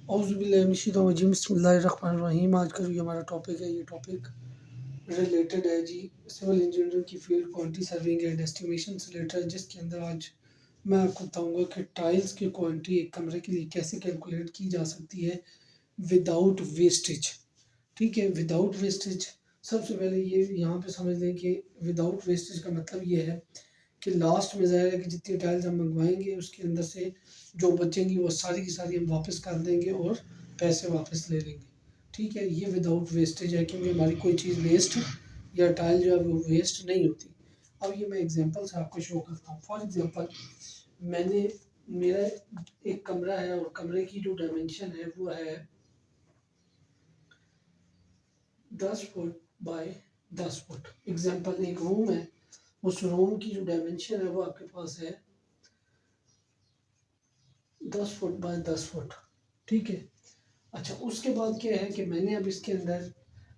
औज़ुबिल्लाहिमिनश्शैतानिर्रजीम बिस्मिल्लाहिर्रहमानिर्रहीम। आज का जो ये हमारा टॉपिक है, ये टॉपिक रिलेटेड है जी सिविल इंजीनियरिंग की field quantity serving and estimation से रिलेटेड, जिसके अंदर आज मैं आपको बताऊंगा कि टाइल्स की क्वांटिटी एक कमरे के लिए कैसे कैलकुलेट की जा सकती है विदाउट वेस्टेज। ठीक है, विदाउट वेस्टेज। सबसे पहले ये यहाँ पे समझ लें कि विदाउट वेस्टेज का मतलब ये है कि लास्ट में ज़ाहिर है कि जितनी टाइल्स हम मंगवाएंगे उसके अंदर से जो बचेंगी वो सारी की सारी हम वापस कर देंगे और पैसे वापस ले लेंगे। ठीक है, ये विदाउट वेस्टेज है, क्योंकि हमारी कोई चीज़ वेस्ट या टाइल जो है वो वेस्ट नहीं होती। अब ये मैं एग्जांपल से आपको शो करता हूँ। फॉर एग्जांपल, मैंने मेरा एक कमरा है और कमरे की जो डायमेंशन है वो है 10 फुट बाय 10 फुट। एग्जांपल, एक रूम है, उस रूम की जो डायमेंशन है वो आपके पास है 10 फुट बाय 10 फुट। ठीक है, अच्छा, उसके बाद क्या है कि मैंने अब इसके अंदर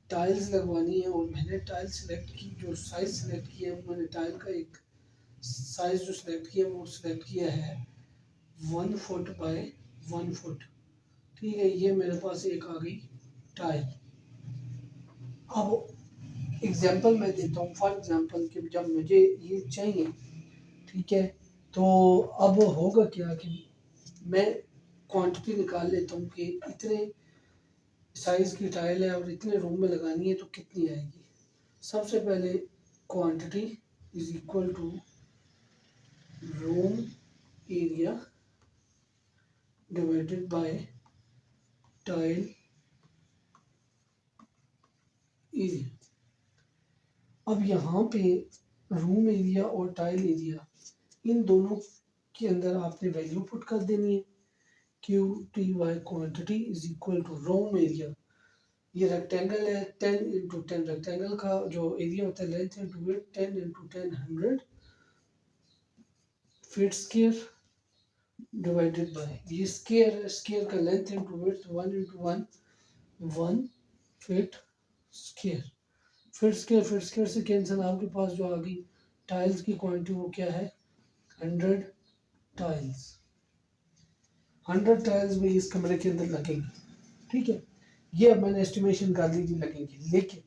टाइल्स लगवानी है और मैंने टाइल सेलेक्ट की, जो साइज सेलेक्ट किया है मैंने टाइल का एक साइज जो सेलेक्ट किया वो सेलेक्ट किया है 1 फुट बाय 1 फुट। ठीक है, ये मेरे पास एक आ गई टाइल। अब एग्जांपल मैं देता हूँ। फॉर एग्जांपल कि जब मुझे ये चाहिए, ठीक है, तो अब होगा क्या कि मैं क्वांटिटी निकाल लेता हूँ कि इतने साइज की टाइल है और इतने रूम में लगानी है तो कितनी आएगी। सबसे पहले quantity is equal to room area divided by tile area. अब यहाँ पे रूम एरिया और टाइल एरिया, इन दोनों के अंदर आपने वैल्यू पुट कर देनी है। Q T Y quantity is equal to room area. ये रेक्टेंगल है, 10 इंटू 10 रेक्टेंगल का जो एरिया होता है length into width, 10 into 10 100 feet square divided by ये स्क्वायर है, स्क्वायर का length into width 1 into 1 1 feet square. Feet square से कैंसिल, आपके पास जो आ गई टाइल्स की क्वांटिटी वो क्या है 100 टाइल्स। 100 टाइल्स में इस कमरे के अंदर लगेंगी। ठीक है, ये अब मैंने एस्टिमेशन कर ली थी लगेंगी। लेकिन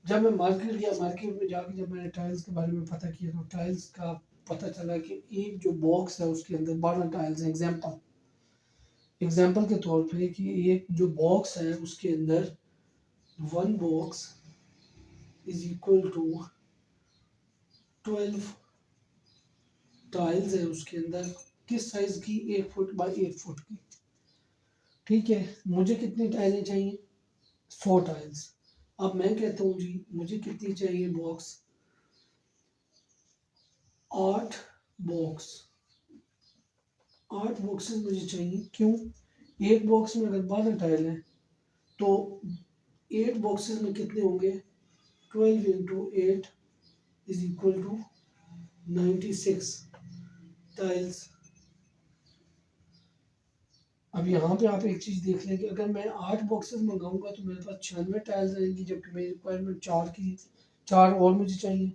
जब मैं मार्केट गया, मार्केट में जाकर जब मैंने टाइल्स के बारे में पता किया तो टाइल्स का पता चला कि एक जो बॉक्स है उसके अंदर 12 टाइल्स हैं। एग्जाम्पल के तौर पे कि एक जो बॉक्स है उसके अंदर 1 box is equal to 12 tiles है। उसके अंदर किस साइज की, 1 फुट बाय 1 फुट की। ठीक है, मुझे कितनी टाइलें चाहिए 100 टाइल्स। अब मैं कहता हूँ जी मुझे कितनी चाहिए बॉक्स 8 बॉक्स। 8 बॉक्सेस मुझे चाहिए। क्यों? एक बॉक्स में अगर 12 टाइल है तो 8 बॉक्सेस में कितने होंगे 12 into 8 is equal to 96 tiles. अब यहाँ पे आप एक चीज़ देख लें कि अगर मैं 8 बॉक्सेस मंगाऊंगा तो मेरे पास 96 टाइल्स आएंगी, जबकि मेरी रिक्वायरमेंट 4 और मुझे चाहिए।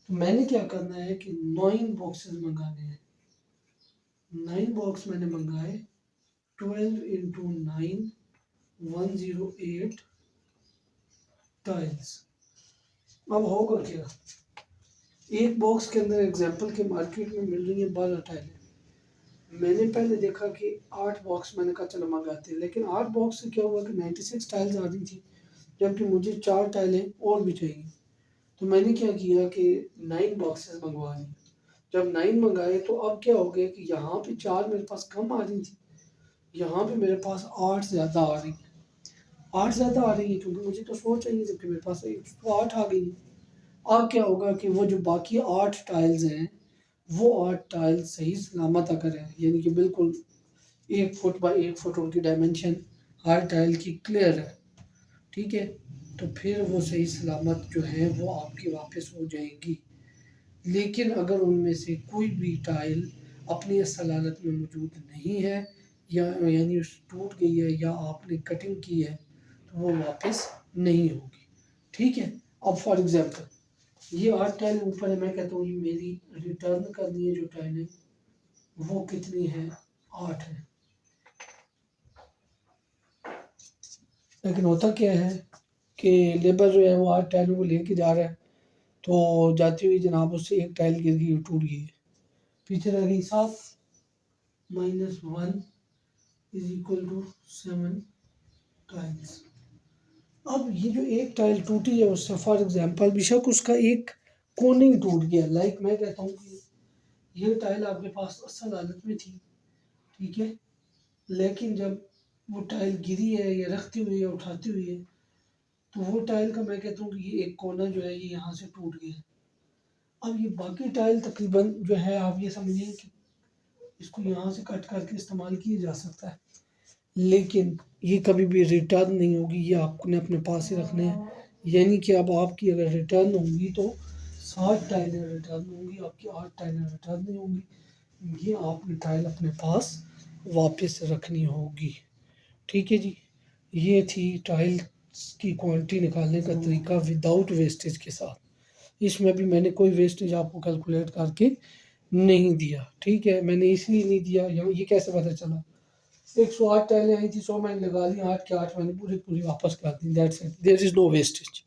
तो मैंने क्या करना है कि 9 बॉक्सेस मंगाने हैं। 9 बॉक्स मैंने मंगाए, 12 इंटू 9 108 टाइल्स। अब होगा क्या, एक बॉक्स के अंदर एग्जांपल के मार्केट में मिल रही है 12 टाइलें। मैंने पहले देखा कि 8 बॉक्स, मैंने कहा चलो मंगाते हैं, लेकिन 8 बॉक्स से क्या हुआ कि 96 टाइल्स आ रही थी, जबकि मुझे 4 टाइलें और भी चाहिए। तो मैंने क्या किया कि 9 बॉक्सेस मंगवा लिए। जब 9 मंगाए तो अब क्या हो गया कि यहाँ पे 4 मेरे पास कम आ रही थी, यहाँ पे मेरे पास 8 ज़्यादा आ रही है। 8 ज़्यादा आ रही है क्योंकि मुझे तो 100 चाहिए, जबकि मेरे पास 8 आ गई है। अब क्या होगा कि वो जो बाकी 8 टाइल्स हैं वो 8 टाइल्स सही सलामत अगर है, यानी कि बिल्कुल 1 फुट बाय 1 फुट उनकी डायमेंशन हर टाइल की क्लियर है। ठीक है, तो फिर वो सही सलामत जो है वो आपकी वापस हो जाएगी। लेकिन अगर उनमें से कोई भी टाइल अपनी असल हालत में मौजूद नहीं है या यानी टूट गई है या आपने कटिंग की है तो वो वापस नहीं होगी। ठीक है, अब फॉर एग्जांपल ये 8 टाइल ऊपर है, मैं कहता हूँ ये मेरी रिटर्न करनी है जो टाइल है वो कितनी है 8 है। लेकिन होता क्या है कि लेबर जो है वो 8 टाइलों को लेके जा रहा है, तो जाती हुई जनाब उससे एक टाइल गिर गई, टूट गई, पीछे रह गई 7 minus 1 is equal to 7 tiles. अब ये जो एक टाइल टूटी है उससे, फॉर एग्जांपल बेशक उसका एक कोने ही टूट गया, लाइक मैं कहता हूँ कि ये टाइल आपके पास असल हालत में थी, ठीक है, लेकिन जब वो टाइल गिरी है या रखती हुई है उठाती हुई है, तो वो टाइल का मैं कहता हूँ कि ये एक कोना जो है ये यहाँ से टूट गया। अब ये बाकी टाइल तकरीबन जो है आप ये समझिए कि इसको यहाँ से कट करके इस्तेमाल किया जा सकता है, लेकिन ये कभी भी रिटर्न नहीं होगी, ये आपने अपने पास ही रखने हैं। यानी कि अब आपकी अगर रिटर्न होंगी तो 7 टाइलें रिटर्न होंगी, आपकी 8 टाइलें रिटर्न नहीं होंगी। ये आपने टाइल अपने पास वापस रखनी होगी, ठीक है जी। ये थी टाइल्स की क्वांटिटी निकालने का तरीका विदाउट वेस्टेज के साथ। इसमें भी मैंने कोई वेस्टेज आपको कैलकुलेट करके नहीं दिया, ठीक है, मैंने इसलिए नहीं दिया। ये कैसे पता चला, 108 टाइलें आई थी, 100 मैंने लगा ली, 8 के 8 मैंने पूरी पूरी वापस कर दी, that's it, there is no wastage.